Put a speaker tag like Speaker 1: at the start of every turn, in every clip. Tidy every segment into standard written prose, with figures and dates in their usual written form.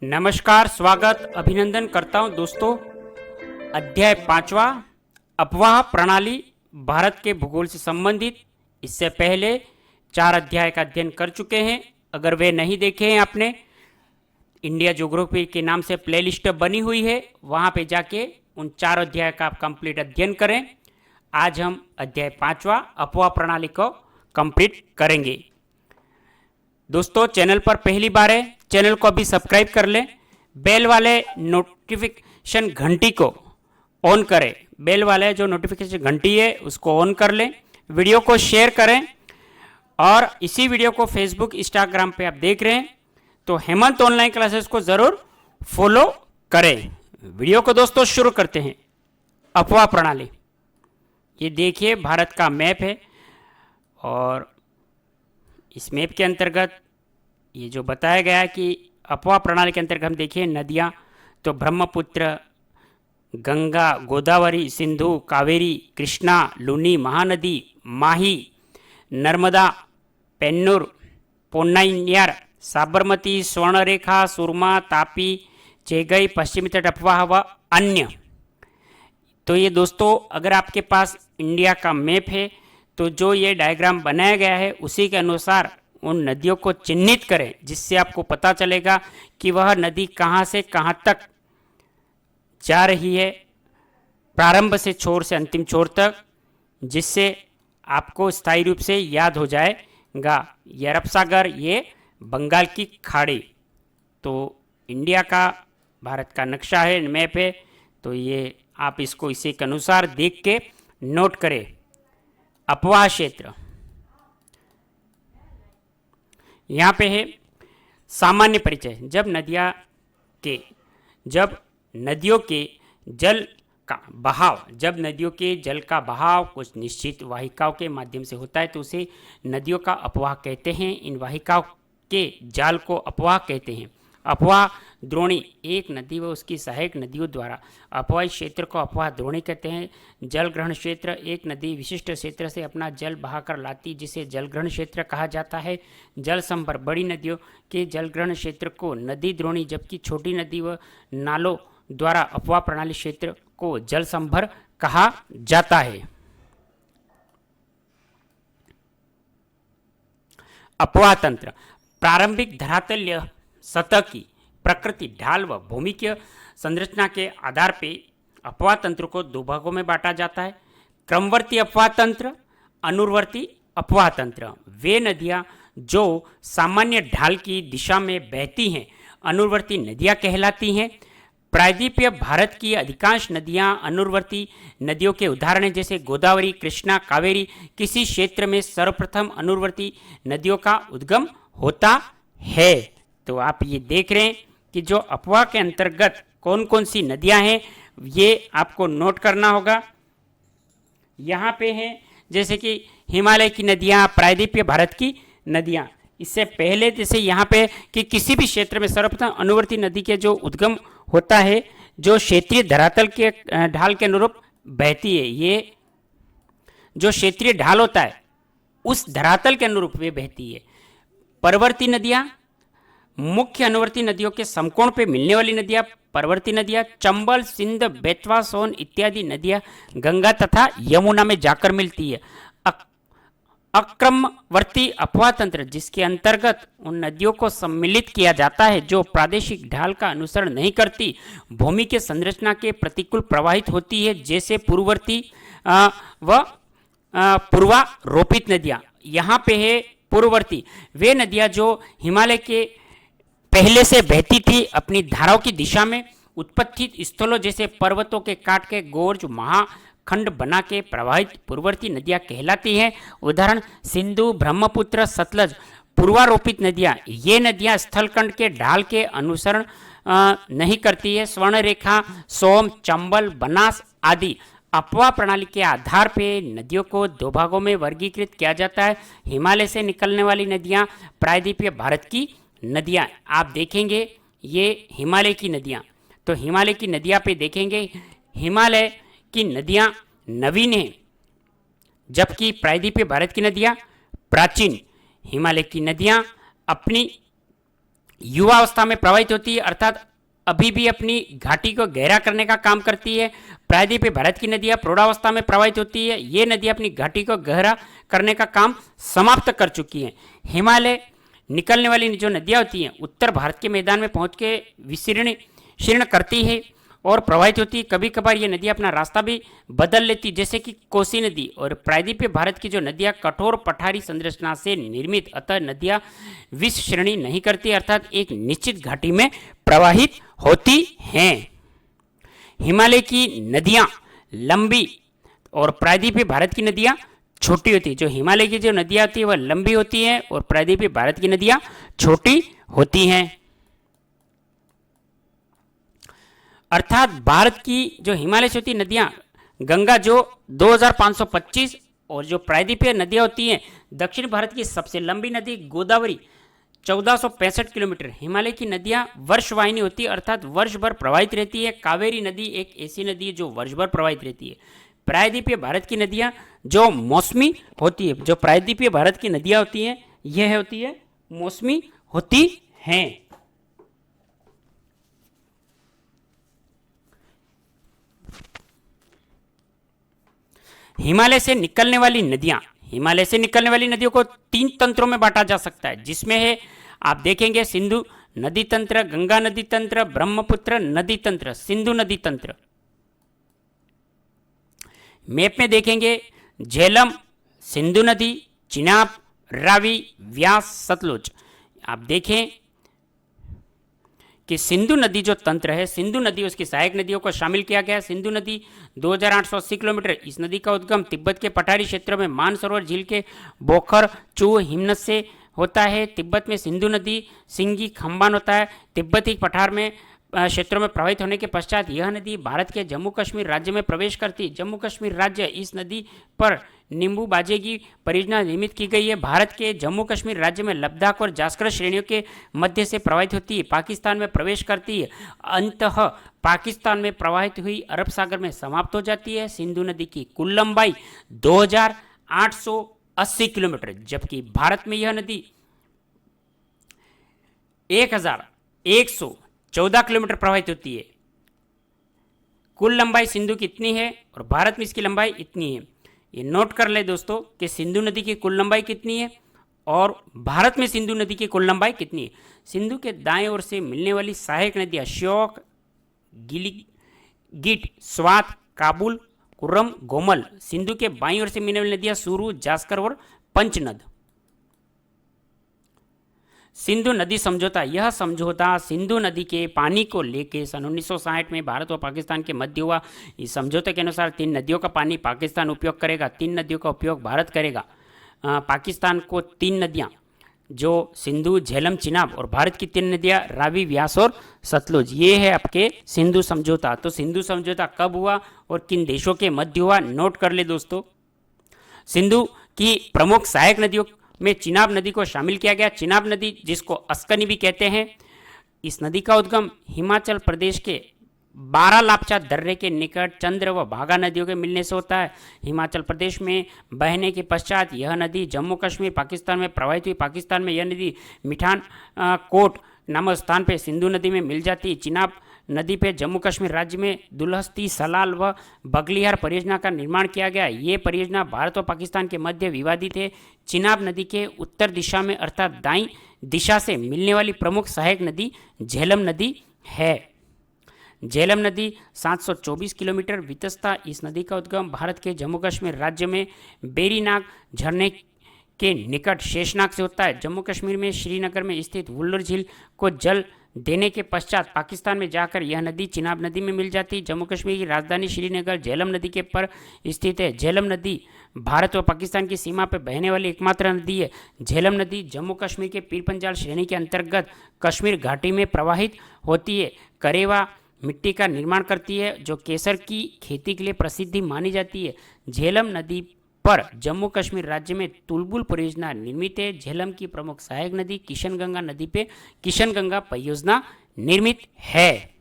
Speaker 1: नमस्कार, स्वागत, अभिनंदन करता हूं दोस्तों। अध्याय 5वां अफवाह प्रणाली भारत के भूगोल से संबंधित। इससे पहले 4 अध्याय का अध्ययन कर चुके हैं। अगर वे नहीं देखे हैं आपने, इंडिया ज्योग्राफी के नाम से प्लेलिस्ट बनी हुई है, वहां पे जाके उन 4 अध्याय का आप कंप्लीट अध्ययन करें। आज हम अध्याय 5वां अफवाह प्रणाली को कंप्लीट करेंगे। दोस्तों, चैनल पर पहली बार है, चैनल को अभी सब्सक्राइब कर लें। बेल वाले नोटिफिकेशन घंटी को ऑन करें। बेल वाले जो नोटिफिकेशन घंटी है उसको ऑन कर लें। वीडियो को शेयर करें और इसी वीडियो को फेसबुक, इंस्टाग्राम पे आप देख रहे हैं तो हेमंत ऑनलाइन क्लासेस को जरूर फॉलो करें। वीडियो को दोस्तों शुरू करते हैं। अफवाह प्रणाली, ये देखिए भारत का मैप है और इस मैप के अंतर्गत ये जो बताया गया है कि अफवाह प्रणाली के अंतर्गत हम देखिए नदियाँ तो ब्रह्मपुत्र, गंगा, गोदावरी, सिंधु, कावेरी, कृष्णा, लूनी, महानदी, माही, नर्मदा, पेन्नूर, पोन्नाइयार, साबरमती, स्वर्णरेखा, सुरमा, तापी, चेगई, पश्चिमी तट अफवाह व अन्य। तो ये दोस्तों, अगर आपके पास इंडिया का मैप है तो जो ये डायग्राम बनाया गया है उसी के अनुसार उन नदियों को चिन्हित करें, जिससे आपको पता चलेगा कि वह नदी कहाँ से कहाँ तक जा रही है, प्रारंभ से छोर से अंतिम छोर तक, जिससे आपको स्थायी रूप से याद हो जाएगा। ये अरब सागर, ये बंगाल की खाड़ी। तो इंडिया का, भारत का नक्शा है, मैप है, तो ये आप इसको इसी के अनुसार देख के नोट करें। अफवाह क्षेत्र यहाँ पे है। सामान्य परिचय, जब नदियों के जल का बहाव कुछ निश्चित वाहिकाओं के माध्यम से होता है तो उसे नदियों का अपवाह कहते हैं। इन वाहिकाओं के जाल को अपवाह कहते हैं। अपवाह द्रोणी, एक नदी व उसकी सहायक नदियों द्वारा अपवाही क्षेत्र को अपवाह द्रोणी कहते हैं। जल ग्रहण क्षेत्र, एक नदी विशिष्ट क्षेत्र से अपना जल बहाकर लाती, जिसे जल ग्रहण क्षेत्र कहा जाता है। जल संभर, बड़ी नदियों के जल ग्रहण क्षेत्र को नदी द्रोणी, जबकि छोटी नदी व नालों द्वारा अपवाह प्रणाली क्षेत्र को जल संभर कहा जाता है। अपवाह तंत्र, प्रारंभिक धरातलीय सतह की प्रकृति, ढाल व भूमिकीय संरचना के आधार पर अपवाह तंत्र को 2 भागों में बांटा जाता है। क्रमवर्ती अपवाह तंत्र, अनुवर्ती अपवाह तंत्र। वे नदियाँ जो सामान्य ढाल की दिशा में बहती हैं अनुवर्ती नदियाँ कहलाती हैं। प्रायद्वीपीय भारत की अधिकांश नदियाँ अनुवर्ती नदियों के उदाहरण हैं, जैसे गोदावरी, कृष्णा, कावेरी। किसी क्षेत्र में सर्वप्रथम अनुवर्ती नदियों का उद्गम होता है। तो आप ये देख रहे हैं कि जो अफवाह के अंतर्गत कौन कौन सी नदियां हैं, ये आपको नोट करना होगा। यहाँ पे हैं जैसे कि हिमालय की नदियाँ, प्रायद्वीपीय भारत की नदियाँ। इससे पहले जैसे यहाँ पे कि किसी भी क्षेत्र में सर्वप्रथम अनुवर्ती नदी के जो उद्गम होता है, जो क्षेत्रीय धरातल के ढाल के अनुरूप बहती है। ये जो क्षेत्रीय ढाल होता है उस धरातल के अनुरूप वे बहती है। परवर्ती नदियाँ, मुख्य अनुवर्ती नदियों के समकोण पे मिलने वाली नदियाँ परवर्ती नदियाँ। चंबल, सिंध, बेतवा, सोन इत्यादि नदियाँ गंगा तथा यमुना में जाकर मिलती है। अक्रमवर्ती अपवाह तंत्र, जिसके अंतर्गत उन नदियों को सम्मिलित किया जाता है जो प्रादेशिक ढाल का अनुसरण नहीं करती, भूमि के संरचना के प्रतिकूल प्रवाहित होती है, जैसे पूर्ववर्ती व पूर्वारोपित नदियाँ। यहाँ पे है पूर्ववर्ती, वे नदियाँ जो हिमालय के पहले से बहती थी अपनी धाराओं की दिशा में, उत्पत्ति स्थलों जैसे पर्वतों के काट के गोर्ज महाखंड बना के प्रवाहित पूर्ववर्ती नदियाँ कहलाती हैं। उदाहरण सिंधु, ब्रह्मपुत्र, सतलज। पूर्वारोपित नदियाँ, ये नदियाँ स्थलखंड के ढाल के अनुसरण नहीं करती है। स्वर्णरेखा, सोम, चंबल, बनास आदि। अफवाह प्रणाली के आधार पर नदियों को 2 भागों में वर्गीकृत किया जाता है। हिमालय से निकलने वाली नदियाँ, प्रायद्वीपीय भारत की नदियाँ। आप देखेंगे ये हिमालय की नदियाँ, तो हिमालय की नदियाँ पे देखेंगे हिमालय की नदियाँ नवीन हैं, जबकि प्रायद्वीपीय भारत की नदियाँ प्राचीन। हिमालय की नदियाँ अपनी युवावस्था में प्रवाहित होती है, अर्थात अभी भी अपनी घाटी को गहरा करने का काम करती है। प्रायद्वीपीय भारत की नदियां प्रौढ़ावस्था में प्रवाहित होती है। ये नदियां अपनी घाटी को गहरा करने का काम समाप्त कर चुकी हैं। हिमालय निकलने वाली जो नदियां होती हैं उत्तर भारत के मैदान में पहुंच के शीर्ण करती है और प्रवाहित होती है। कभी कभार ये नदियां अपना रास्ता भी बदल लेती, जैसे कि कोसी नदी। और प्रायद्वीपीय भारत की जो नदियां कठोर पठारी संरचना से निर्मित, अतः नदियां विष श्रेणी नहीं करती, अर्थात एक निश्चित घाटी में प्रवाहित होती हैं। हिमालय की नदियां लंबी और प्रायद्वीपीय भारत की नदियां छोटी होती है। जो हिमालय की जो नदियां होती है वह लंबी होती हैं और प्रायद्वीपीय भारत की नदियां छोटी होती हैं। अर्थात भारत की जो हिमालय से होती नदियां, गंगा जो 2525 और जो प्रायद्वीपीय नदियां होती हैं, दक्षिण भारत की सबसे लंबी नदी गोदावरी 1465 किलोमीटर। हिमालय की नदियां वर्षवाहिनी होती है, अर्थात वर्ष भर प्रवाहित रहती है। कावेरी नदी एक ऐसी नदी है जो वर्ष भर प्रवाहित रहती है। प्रायद्वीपीय भारत की नदियां जो मौसमी होती है, जो प्रायद्वीपीय भारत की नदियां होती हैं यह होती है मौसमी होती हैं। हिमालय से निकलने वाली नदियों को 3 तंत्रों में बांटा जा सकता है, जिसमें है आप देखेंगे सिंधु नदी तंत्र, गंगा नदी तंत्र, ब्रह्मपुत्र नदी तंत्र, सिंधु नदी तंत्र। मैप में देखेंगे झेलम, सिंधु नदी, चिनाब, रावी, व्यास, सतलुज। आप देखें कि सिंधु नदी जो तंत्र है, सिंधु नदी उसकी सहायक नदियों को शामिल किया गया है। सिंधु नदी 2880 किलोमीटर। इस नदी का उद्गम तिब्बत के पठारी क्षेत्रों में मानसरोवर झील के बोखर चू हिमनद से होता है। तिब्बत में सिंधु नदी सिंगी खंबान होता है। तिब्बती पठार में क्षेत्रों में प्रवाहित होने के पश्चात यह नदी भारत के जम्मू कश्मीर राज्य में प्रवेश करती। जम्मू कश्मीर राज्य इस नदी पर नींबू बाजे की परियोजना निर्मित की गई है। भारत के जम्मू कश्मीर राज्य में लद्दाख और जास्कर श्रेणियों के मध्य से प्रवाहित होती है, पाकिस्तान में प्रवेश करती है, अंततः पाकिस्तान में प्रवाहित हुई अरब सागर में समाप्त हो जाती है। सिंधु नदी की कुल लंबाई 2880 किलोमीटर, जबकि भारत में यह नदी 1114 किलोमीटर प्रवाहित होती है। कुल लंबाई सिंधु की इतनी है और भारत में इसकी लंबाई इतनी है। ये नोट कर ले दोस्तों कि सिंधु नदी की कुल लंबाई कितनी है और भारत में सिंधु नदी की कुल लंबाई कितनी है। सिंधु के दाएं ओर से मिलने वाली सहायक नदियां श्योक, गिलगिट, स्वात, काबुल, कुर्रम, गोमल। सिंधु के बाईं ओर से मिलने वाली नदियां सुरू, जास्कर और पंचनद। सिंधु नदी समझौता। यह समझौता सिंधु नदी के पानी को लेकर सन 1960 में भारत और पाकिस्तान के मध्य हुआ। इस समझौते के अनुसार 3 नदियों का पानी पाकिस्तान उपयोग करेगा, 3 नदियों का उपयोग भारत करेगा। पाकिस्तान को 3 नदियां जो सिंधु, झेलम, चिनाब और भारत की 3 नदियां रावी, व्यास और सतलुज। ये है आपके सिंधु समझौता। तो सिंधु समझौता कब हुआ और किन देशों के मध्य हुआ, नोट कर ले दोस्तों। सिंधु की प्रमुख सहायक नदियों में चिनाब नदी को शामिल किया गया। चिनाब नदी जिसको अस्कनी भी कहते हैं, इस नदी का उद्गम हिमाचल प्रदेश के बारालापचा दर्रे के निकट चंद्र व भागा नदियों के मिलने से होता है। हिमाचल प्रदेश में बहने के पश्चात यह नदी जम्मू कश्मीर पाकिस्तान में प्रवाहित हुई। पाकिस्तान में यह नदी मिठान कोट नामक स्थान पर सिंधु नदी में मिल जाती है। चिनाब नदी पे जम्मू कश्मीर राज्य में दुलहस्ती, सलाल व बगलिहार परियोजना का निर्माण किया गया। ये परियोजना भारत और पाकिस्तान के मध्य विवादित है। चिनाब नदी के उत्तर दिशा में अर्थात दाईं दिशा से मिलने वाली प्रमुख सहायक नदी झेलम नदी है। झेलम नदी 724 किलोमीटर वितस्ता। इस नदी का उद्गम भारत के जम्मू कश्मीर राज्य में बेरीनाग झरने के निकट शेषनाग से होता है। जम्मू कश्मीर में श्रीनगर में स्थित वुल्लर झील को जल देने के पश्चात पाकिस्तान में जाकर यह नदी चिनाब नदी में मिल जाती। जम्मू कश्मीर की राजधानी श्रीनगर झेलम नदी के पर स्थित है। झेलम नदी भारत और पाकिस्तान की सीमा पर बहने वाली एकमात्र नदी है। झेलम नदी जम्मू कश्मीर के पीर पंजाल श्रेणी के अंतर्गत कश्मीर घाटी में प्रवाहित होती है। करेवा मिट्टी का निर्माण करती है जो केसर की खेती के लिए प्रसिद्धि मानी जाती है। झेलम नदी पर जम्मू कश्मीर राज्य में तुलबुल परियोजना निर्मित है। झेलम की प्रमुख सहायक नदी किशनगंगा नदी पे किशनगंगा परियोजना निर्मित है।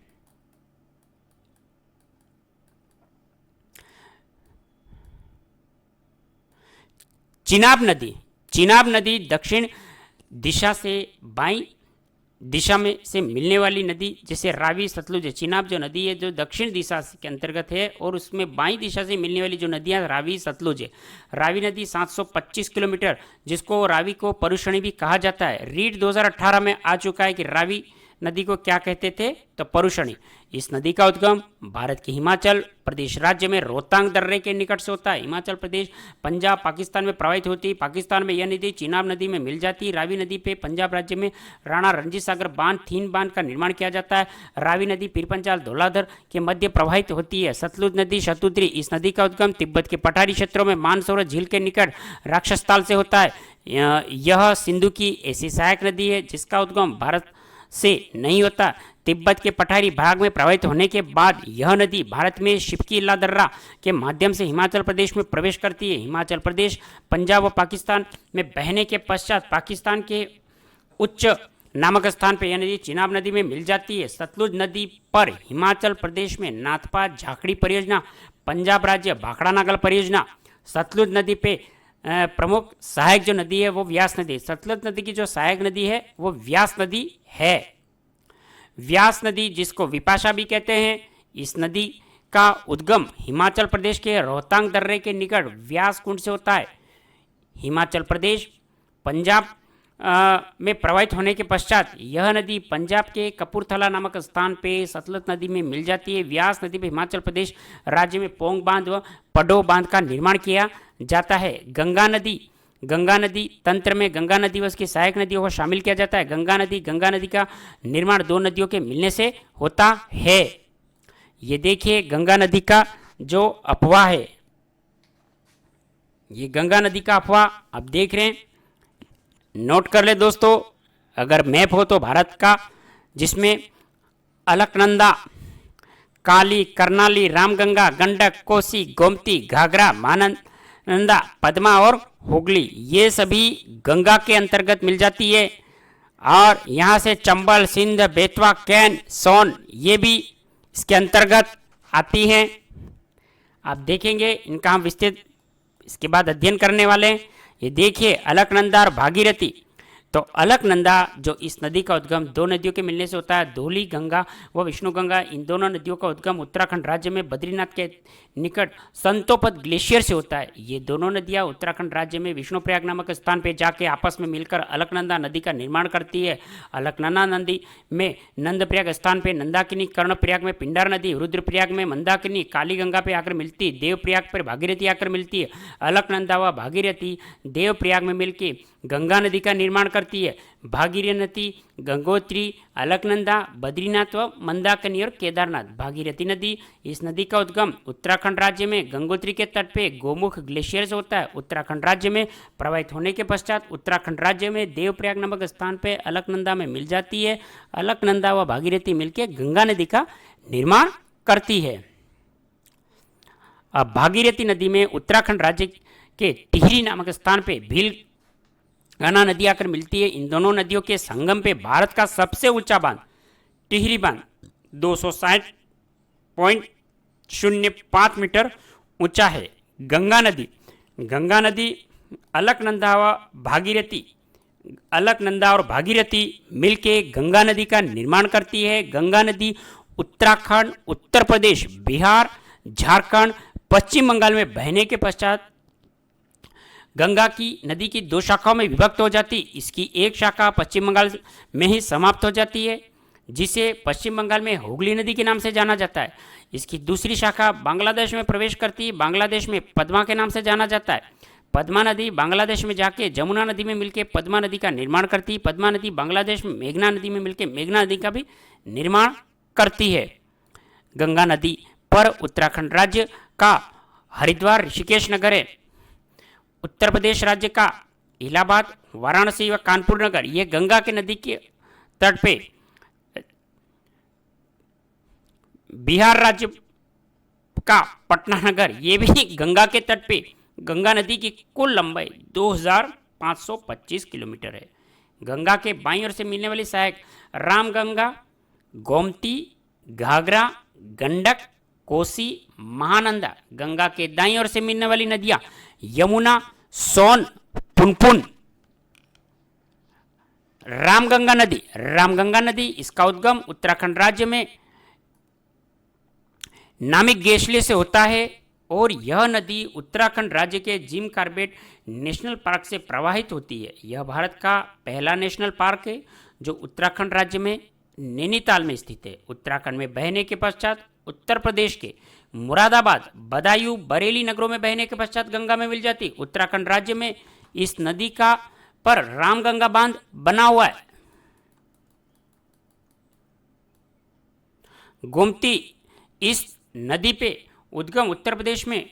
Speaker 1: चिनाब नदी दक्षिण दिशा से बाईं दिशा में से मिलने वाली नदी जैसे रावी, सतलुज, चिनाब जो नदी है जो दक्षिण दिशा के अंतर्गत है, और उसमें बाईं दिशा से मिलने वाली जो नदियां रावी, सतलुज है। रावी नदी 725 किलोमीटर, जिसको रावी को परुषणी भी कहा जाता है। रीड 2018 में आ चुका है कि रावी नदी को क्या कहते थे, तो परुषणी। इस नदी का उद्गम भारत के हिमाचल प्रदेश राज्य में रोहतांग दर्रे के निकट से होता है। हिमाचल प्रदेश, पंजाब, पाकिस्तान में प्रवाहित होती है। पाकिस्तान में यह नदी चिनाब नदी में मिल जाती है। रावी नदी पे पंजाब राज्य में राणा रणजीत सागर बांध, थीन बांध का निर्माण किया जाता है। रावी नदी पीरपंजाल, धौलाधर के मध्य प्रवाहित होती है। सतलुज नदी, शतुद्री, इस नदी का उद्गम तिब्बत के पठारी क्षेत्रों में मानसरोवर झील के निकट राक्षसताल से होता है। यह सिंधु की ऐसी सहायक नदी है जिसका उद्गम भारत से नहीं होता। तिब्बत के पठारी भाग में प्रवाहित होने के बाद यह नदी भारत में शिपकीला दर्रा के माध्यम से हिमाचल प्रदेश में प्रवेश करती है। हिमाचल प्रदेश, पंजाब व पाकिस्तान में बहने के पश्चात पाकिस्तान के उच्च नामक स्थान पर यह नदी चिनाब नदी में मिल जाती है। सतलुज नदी पर हिमाचल प्रदेश में नाथपा झाकड़ी परियोजना, पंजाब राज्य भाखड़ा नागल परियोजना। सतलुज नदी पे प्रमुख सहायक जो नदी है वो व्यास नदी। सतलुज नदी की जो सहायक नदी है वो व्यास नदी है। व्यास नदी, जिसको विपाशा भी कहते हैं, इस नदी का उद्गम हिमाचल प्रदेश के रोहतांग दर्रे के निकट व्यास कुंड से होता है। हिमाचल प्रदेश, पंजाब में प्रवाहित होने के पश्चात यह नदी पंजाब के कपूरथला नामक स्थान पे सतलुज नदी में मिल जाती है। व्यास नदी पे हिमाचल प्रदेश राज्य में पोंग बांध व पडो बांध का निर्माण किया जाता है। गंगा नदी तंत्र में गंगा नदी व उसकी सहायक नदियों को शामिल किया जाता है। गंगा नदी का निर्माण दो नदियों के मिलने से होता है। ये देखिए गंगा नदी का जो अफवाह है, ये गंगा नदी का अफवाह आप देख रहे हैं, नोट कर ले दोस्तों। अगर मैप हो तो भारत का, जिसमें अलकनंदा, काली, करनाली, रामगंगा, गंडक, कोसी, गोमती, घाघरा, महानंदा, पद्मा और हुगली, ये सभी गंगा के अंतर्गत मिल जाती है। और यहाँ से चंबल, सिंध, बेतवा, कैन, सोन, ये भी इसके अंतर्गत आती हैं। आप देखेंगे इनका हम विस्तृत इसके बाद अध्ययन करने वाले हैं। ये देखिए अलकनंदा और भागीरथी। तो अलकनंदा जो इस नदी का उद्गम दो नदियों के मिलने से होता है, धौली गंगा व विष्णु गंगा। इन दोनों नदियों का उद्गम उत्तराखंड राज्य में बद्रीनाथ के निकट संतोपद ग्लेशियर से होता है। ये दोनों नदियां उत्तराखंड राज्य में विष्णुप्रयाग नामक स्थान पर जाके आपस में मिलकर अलकनंदा नदी का निर्माण करती है। अलकनंदा नदी में नंदप्रयाग स्थान पर नंदाकिनी, कर्णप्रयाग में पिंडार नदी, रुद्रप्रयाग में मंदाकिनी, काली गंगा पे आकर मिलती, देवप्रयाग पर भागीरथी आकर मिलती है। अलकनंदा व भागीरथी देवप्रयाग में मिलकर गंगा नदी का निर्माण करती है। भागीरथी, गंगोत्री, अलकनंदा, बद्रीनाथ व मंदाकिनी और केदारनाथ। भागीरथी नदी, इस नदी का उद्गम उत्तराखंड राज्य में गंगोत्री के तट पे गोमुख ग्लेशियर से होता है। उत्तराखंड राज्य में प्रवाहित होने के पश्चात उत्तराखंड राज्य में देवप्रयाग नामक स्थान पे अलकनंदा में मिल जाती है। अलकनंदा व भागीरथी मिलकर गंगा नदी का निर्माण करती है। अब भागीरथी नदी में उत्तराखंड राज्य के टिहरी नामक स्थान पे भील गना नदी आकर मिलती है। इन दोनों नदियों के संगम पे भारत का सबसे ऊंचा बांध टिहरी बांध 260.05 मीटर ऊंचा है। गंगा नदी अलकनंदा और भागीरथी मिलके गंगा नदी का निर्माण करती है। गंगा नदी उत्तराखंड, उत्तर प्रदेश, बिहार, झारखंड, पश्चिम बंगाल में बहने के पश्चात गंगा की नदी की दो शाखाओं में विभक्त हो जाती। इसकी एक शाखा पश्चिम बंगाल में ही समाप्त हो जाती है, जिसे पश्चिम बंगाल में हुगली नदी के नाम से जाना जाता है। इसकी दूसरी शाखा बांग्लादेश में प्रवेश करती है, बांग्लादेश में पद्मा के नाम से जाना जाता है। पद्मा नदी बांग्लादेश में जाके जमुना नदी में मिलकर पद्मा नदी का निर्माण करती है। पद्मा नदी बांग्लादेश में मेघना नदी में मिलकर मेघना नदी का भी निर्माण करती है। गंगा नदी पर उत्तराखंड राज्य का हरिद्वार, ऋषिकेश नगर है। उत्तर प्रदेश राज्य का इलाहाबाद, वाराणसी व कानपुर नगर, ये गंगा के नदी के तट पे। बिहार राज्य का पटना नगर, ये भी गंगा के तट पे। गंगा नदी की कुल लंबाई 2525 किलोमीटर है। गंगा के बाईं ओर से मिलने वाली सहायक रामगंगा, गोमती, घाघरा, गंडक, कोसी, महानंदा। गंगा के दाईं ओर से मिलने वाली नदियां यमुना, सोन, पुनपुन, रामगंगा नदी इसका उद्गम उत्तराखंड राज्य में नामिक गेशले से होता है और यह नदी उत्तराखंड राज्य के जिम कॉर्बेट नेशनल पार्क से प्रवाहित होती है। यह भारत का पहला नेशनल पार्क है जो उत्तराखंड राज्य में नैनीताल में स्थित है। उत्तराखंड में बहने के पश्चात उत्तर प्रदेश के मुरादाबाद, बदायूं, बरेली नगरों में बहने के पश्चात गंगा में मिल जाती। उत्तराखंड राज्य में इस नदी का पर रामगंगा बांध बना हुआ है। गोमती इस नदी पे उद्गम उत्तर प्रदेश में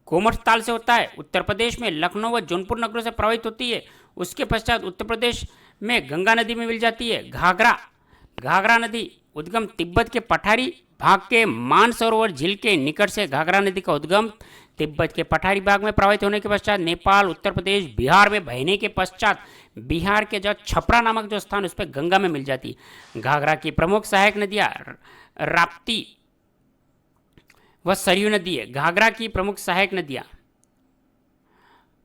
Speaker 1: गोमठताल से होता है। उत्तर प्रदेश में लखनऊ व जौनपुर नगरों से प्रवाहित होती है। उसके पश्चात उत्तर प्रदेश में गंगा नदी में मिल जाती है। घाघरा नदी उद्गम तिब्बत के पठारी भाग के मानसरोवर झील के निकट से घाघरा नदी का उद्गम तिब्बत के पठारी भाग में प्रवाहित होने के पश्चात नेपाल, उत्तर प्रदेश, बिहार में बहने के पश्चात बिहार के जो छपरा नामक जो स्थान उस पर गंगा में मिल जाती है। घाघरा की प्रमुख सहायक नदियां राप्ती व सरयू नदी है। घाघरा की प्रमुख सहायक नदियां,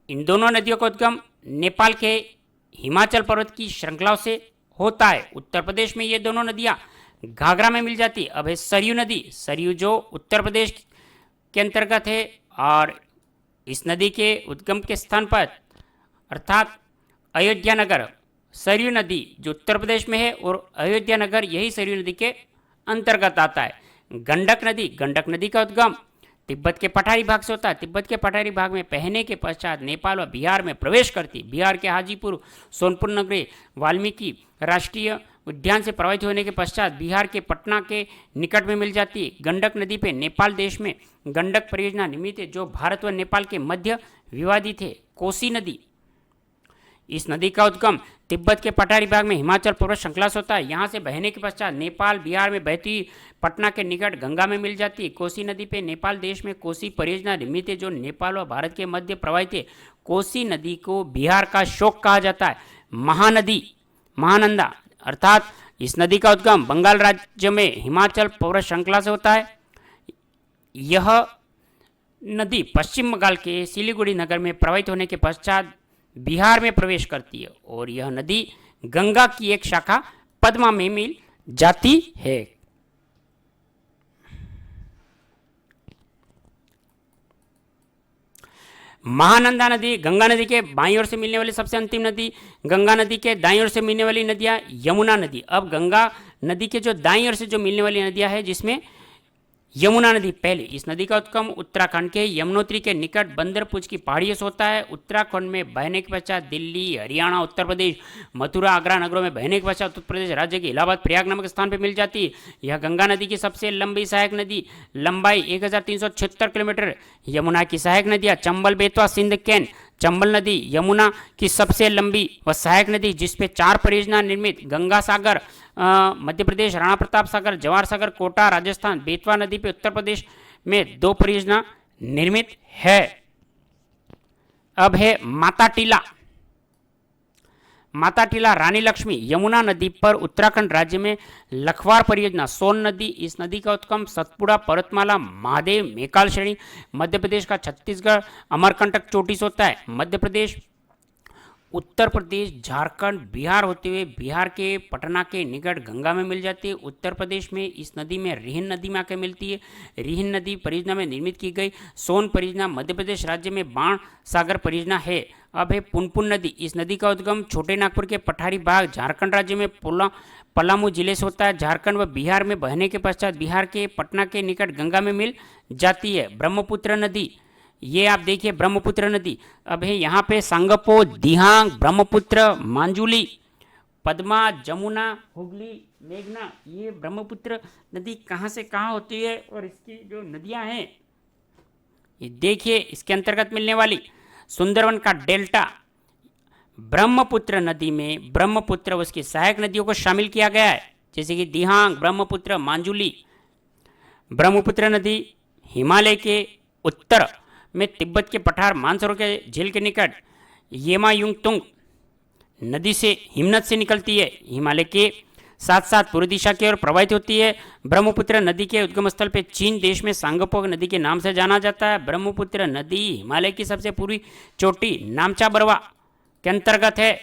Speaker 1: इन दोनों नदियों का उद्गम नेपाल के हिमाचल पर्वत की श्रृंखलाओं से होता है। उत्तर प्रदेश में ये दोनों नदियां घाघरा में मिल जाती। अब है सरयू नदी, सरयू जो उत्तर प्रदेश के अंतर्गत है और इस नदी के उद्गम के स्थान पर अर्थात अयोध्या नगर, सरयू नदी जो उत्तर प्रदेश में है और अयोध्या नगर यही सरयू नदी के अंतर्गत आता है। गंडक नदी का उद्गम तिब्बत के पठारी भाग से होता है। तिब्बत के पठारी भाग में बहने के पश्चात नेपाल व बिहार में प्रवेश करती। बिहार के हाजीपुर, सोनपुर नगरी, वाल्मीकि राष्ट्रीय उद्यान से प्रवाहित होने के पश्चात बिहार के पटना के निकट में मिल जाती है। गंडक नदी पे नेपाल देश में गंडक परियोजना निर्मित है जो भारत व नेपाल के मध्य विवादित है। कोसी नदी, इस नदी का उद्गम तिब्बत के पठारी भाग में हिमाचल पर्वत श्रृंखला से होता है। यहाँ से बहने के पश्चात नेपाल, बिहार में बहती पटना के निकट गंगा में मिल जाती है। कोसी नदी पे नेपाल देश में कोसी परियोजना निर्मित है जो नेपाल व भारत के मध्य प्रवाहित है। कोसी नदी को बिहार का शोक कहा जाता है। महानंदा अर्थात इस नदी का उद्गम बंगाल राज्य में हिमाचल पर्वत श्रृंखला से होता है। यह नदी पश्चिम बंगाल के सिलीगुड़ी नगर में प्रवाहित होने के पश्चात बिहार में प्रवेश करती है और यह नदी गंगा की एक शाखा पद्मा में मिल जाती है। महानंदा नदी गंगा नदी के बाईं ओर से मिलने वाली सबसे अंतिम नदी। गंगा नदी के दाईं ओर से मिलने वाली नदियां यमुना नदी। अब गंगा नदी के जो दाईं ओर से जो मिलने वाली नदियां है जिसमें यमुना नदी पहले, इस नदी का उद्गम उत्तराखंड के यमुनोत्री के निकट बंदरपुर की पहाड़ियों से होता है। उत्तराखंड में बहने के पश्चात दिल्ली, हरियाणा, उत्तर प्रदेश, मथुरा, आगरा नगरों में बहने के पश्चात उत्तर प्रदेश राज्य के इलाहाबाद प्रयाग नामक स्थान पर मिल जाती है। यह गंगा नदी की सबसे लंबी सहायक नदी, लंबाई 1376 किलोमीटर। यमुना की सहायक नदियाँ चंबल, बेतवा, सिंध, कैन। चंबल नदी यमुना की सबसे लंबी व सहायक नदी जिसपे 4 परियोजना निर्मित, गंगा सागर मध्य प्रदेश, राणा प्रताप सागर, जवाहर सागर कोटा राजस्थान। बेतवा नदी पे उत्तर प्रदेश में 2 परियोजना निर्मित है। अब है माता टीला रानी लक्ष्मी यमुना नदी पर उत्तराखंड राज्य में लखवार परियोजना। सोन नदी, इस नदी का उद्गम सतपुड़ा, पर्वतमाला, महादेव, मेकाल श्रेणी, मध्य प्रदेश का छत्तीसगढ़ अमरकंटक चोटी से होता है। मध्य प्रदेश, उत्तर प्रदेश, झारखंड, बिहार होते हुए बिहार के पटना के निकट गंगा में मिल जाती है। उत्तर प्रदेश में इस नदी में रिहिन नदी में आकर मिलती है। रिहिन नदी परियोजना में निर्मित की गई। सोन परियोजना मध्य प्रदेश राज्य में बाण सागर परियोजना है। अब है पुनपुन नदी, इस नदी का उद्गम छोटे नागपुर के पठारी भाग झारखंड राज्य में पलामू जिले से होता है। झारखंड व बिहार में बहने के पश्चात बिहार के पटना के निकट गंगा में मिल जाती है। ब्रह्मपुत्र नदी, ये आप देखिए ब्रह्मपुत्र नदी। अब है यहाँ पे संगपो, दिहांग, ब्रह्मपुत्र, मांजुली, पद्मा, जमुना, हुगली, मेघना, ये ब्रह्मपुत्र नदी कहाँ से कहाँ होती है और इसकी जो नदियाँ हैं ये देखिए। इसके अंतर्गत मिलने वाली सुंदरवन का डेल्टा, ब्रह्मपुत्र नदी में ब्रह्मपुत्र उसकी सहायक नदियों को शामिल किया गया है जैसे कि दिहांग, ब्रह्मपुत्र, मांजुली। ब्रह्मपुत्र नदी हिमालय के उत्तर में तिब्बत के पठार मानसरोवर के झील के निकट येमायुंगतुंग नदी से हिमनद से निकलती है। हिमालय के साथ साथ पूर्व दिशा की ओर प्रवाहित होती है। ब्रह्मपुत्र नदी के उद्गम स्थल पे चीन देश में सांगपो नदी के नाम से जाना जाता है। ब्रह्मपुत्र नदी हिमालय की सबसे पूर्वी चोटी नामचा बरवा के अंतर्गत है।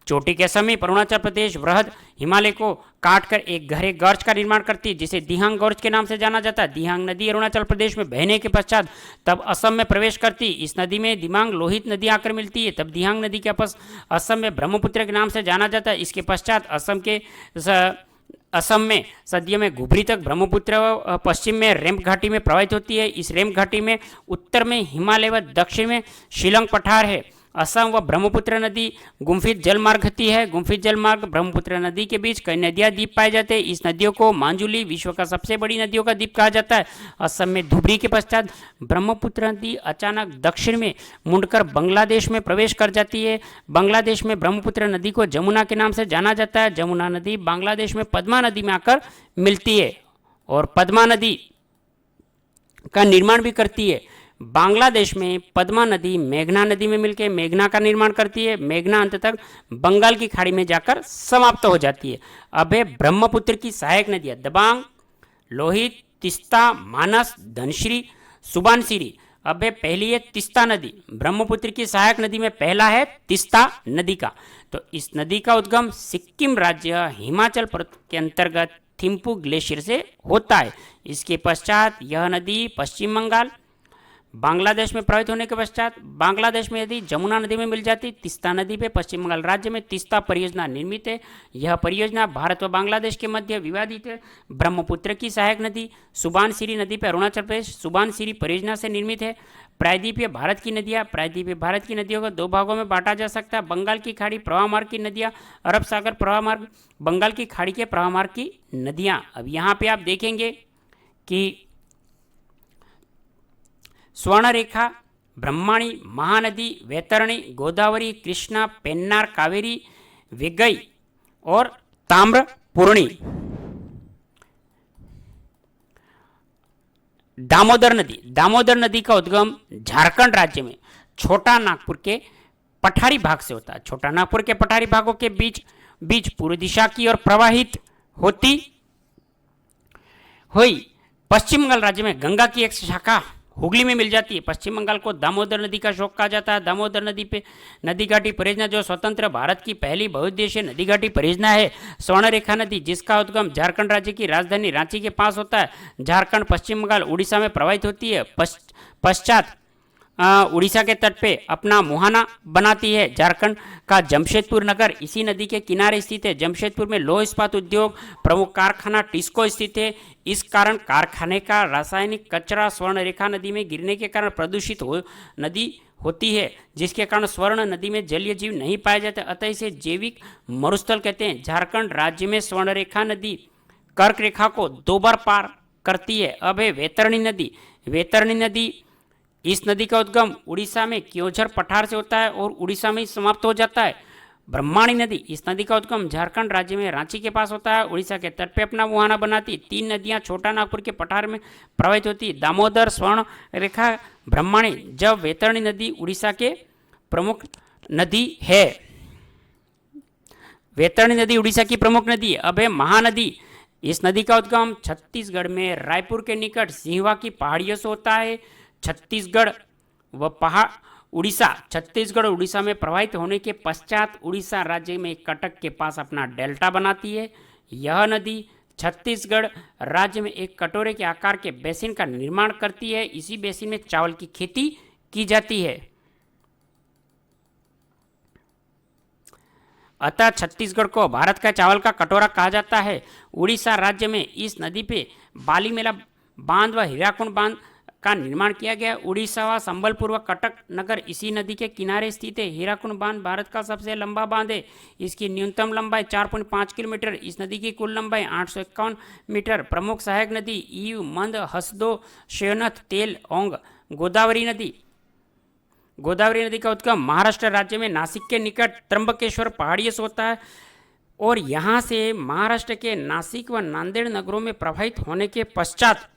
Speaker 1: चोटी के समीप अरुणाचल प्रदेश वृहद हिमालय को काटकर एक गहरे गर्ज का निर्माण करती है जिसे दिहांग गर्ज के नाम से जाना जाता है। दिहांग नदी अरुणाचल प्रदेश में बहने के पश्चात तब असम में प्रवेश करती। इस नदी में दिमांग लोहित नदी आकर मिलती है। तब दिहांग नदी के आपस असम में ब्रह्मपुत्र के नाम से जाना जाता है। इसके पश्चात असम में सदियों में घुबरी तक ब्रह्मपुत्र पश्चिम में रेम्प घाटी में प्रवाहित होती है। इस रेम्प घाटी में उत्तर में हिमालय व दक्षिण में शिलंग पठार है। असम व ब्रह्मपुत्र नदी गुम्फित जलमार्ग होती है। गुम्फित जलमार्ग ब्रह्मपुत्र नदी के बीच कई नदियां द्वीप पाए जाते हैं। इस नदियों को मांजुली विश्व का सबसे बड़ी नदियों का द्वीप कहा जाता है। असम में धुबरी के पश्चात ब्रह्मपुत्र नदी अचानक दक्षिण में मुड़कर बांग्लादेश में प्रवेश कर जाती है। बांग्लादेश में ब्रह्मपुत्र नदी को जमुना के नाम से जाना जाता है। जमुना नदी बांग्लादेश में पद्मा नदी में आकर मिलती है और पद्मा नदी का निर्माण भी करती है। बांग्लादेश में पद्मा नदी मेघना नदी में मिलकर मेघना का निर्माण करती है। मेघना अंत तक बंगाल की खाड़ी में जाकर समाप्त हो जाती है। अब है ब्रह्मपुत्र की सहायक नदियां दबांग, लोहित, तिस्ता, मानस, धनश्री, सुबानसिरी। अब है पहली है तिस्ता नदी। ब्रह्मपुत्र की सहायक नदी में पहला है तिस्ता नदी का। तो इस नदी का उद्गम सिक्किम राज्य हिमाचल प्रदेश के अंतर्गत थिम्पू ग्लेशियर से होता है। इसके पश्चात यह नदी पश्चिम बंगाल बांग्लादेश में प्रवाहित होने के पश्चात बांग्लादेश में यदि जमुना नदी में मिल जाती। तिस्ता नदी पे पश्चिम बंगाल राज्य में तिस्ता परियोजना निर्मित है। यह परियोजना भारत व बांग्लादेश के मध्य विवादित है। ब्रह्मपुत्र की सहायक नदी सुबानसिरी नदी पर अरुणाचल प्रदेश सुबानसिरी परियोजना से निर्मित है। प्रायद्वीपीय भारत की नदियाँ प्रायद्वीपीय भारत की नदियों को दो भागों में बांटा जा सकता है। बंगाल की खाड़ी प्रवाह मार्ग की नदियाँ, अरब सागर प्रवाह मार्ग, बंगाल की खाड़ी के प्रवाह मार्ग की नदियाँ। अब यहाँ पे आप देखेंगे कि स्वर्णरेखा, ब्रह्मणी, महानदी, वैतरणी, गोदावरी, कृष्णा, पेन्नार, कावेरी, वेगई और ताम्रपूर्णी। दामोदर नदी का उद्गम झारखंड राज्य में छोटा नागपुर के पठारी भाग से होता है। छोटा नागपुर के पठारी भागों के बीच पूर्व दिशा की ओर प्रवाहित होती हुई पश्चिम बंगाल राज्य में गंगा की एक शाखा हुगली में मिल जाती है। पश्चिम बंगाल को दामोदर नदी का शोक कहा जाता है। दामोदर नदी पे नदी घाटी परियोजना जो स्वतंत्र भारत की पहली बहुउद्देशीय नदी घाटी परियोजना है। स्वर्णरेखा नदी जिसका उद्गम झारखंड राज्य की राजधानी रांची के पास होता है। झारखंड पश्चिम बंगाल उड़ीसा में प्रवाहित होती है। पश्चात उड़ीसा के तट पे अपना मुहाना बनाती है। झारखंड का जमशेदपुर नगर इसी नदी के किनारे स्थित है। जमशेदपुर में लौह इस्पात उद्योग प्रमुख कारखाना टिस्को स्थित है। इस कारण कारखाने का रासायनिक कचरा स्वर्णरेखा नदी में गिरने के कारण प्रदूषित नदी होती है, जिसके कारण स्वर्ण नदी में जलीय जीव नहीं पाए जाते, अतः इसे जैविक मरुस्थल कहते हैं। झारखंड राज्य में स्वर्णरेखा नदी कर्क रेखा को 2 बार पार करती है। अब है वैतरणी नदी। वैतरणी नदी इस नदी का उद्गम उड़ीसा में क्योंझर पठार से होता है और उड़ीसा में ही समाप्त हो जाता है। ब्रह्मणी नदी इस नदी का उद्गम झारखंड राज्य में रांची के पास होता है। उड़ीसा के तट पे अपना मुहाना बनाती। 3 नदियां छोटा नागपुर के पठार में प्रवाहित होती। दामोदर, स्वर्ण रेखा, ब्रह्मणी। जब वैतरणी नदी उड़ीसा के प्रमुख नदी है। वैतरणी नदी उड़ीसा की प्रमुख नदी है। अब है महानदी। इस नदी का उद्गम छत्तीसगढ़ में रायपुर के निकट सिंहवा की पहाड़ियों से होता है। छत्तीसगढ़ उड़ीसा में प्रवाहित होने के पश्चात उड़ीसा राज्य में कटक के पास अपना डेल्टा बनाती है। यह नदी छत्तीसगढ़ राज्य में एक कटोरे के आकार के बेसिन का निर्माण करती है। इसी बेसिन में चावल की खेती की जाती है। अतः छत्तीसगढ़ को भारत का चावल का कटोरा कहा जाता है। उड़ीसा राज्य में इस नदी पे बालीमेला बांध व हीराकुंड बांध का निर्माण किया गया। उड़ीसा व संबलपुर व कटक नगर इसी नदी के किनारे स्थित है। हीराकुंड बांध भारत का सबसे लंबा बांध है। इसकी न्यूनतम लंबाई 4.5 किलोमीटर। इस नदी की कुल लंबाई 851 मीटर। प्रमुख सहायक नदी ईव, मंद, हसदो, शयोनथ, तेल, ओंग। गोदावरी नदी का उद्गम महाराष्ट्र राज्य में नासिक के निकट त्र्यंबकेश्वर पहाड़ियों से होता है और यहाँ से महाराष्ट्र के नासिक व नांदेड़ नगरों में प्रवाहित होने के पश्चात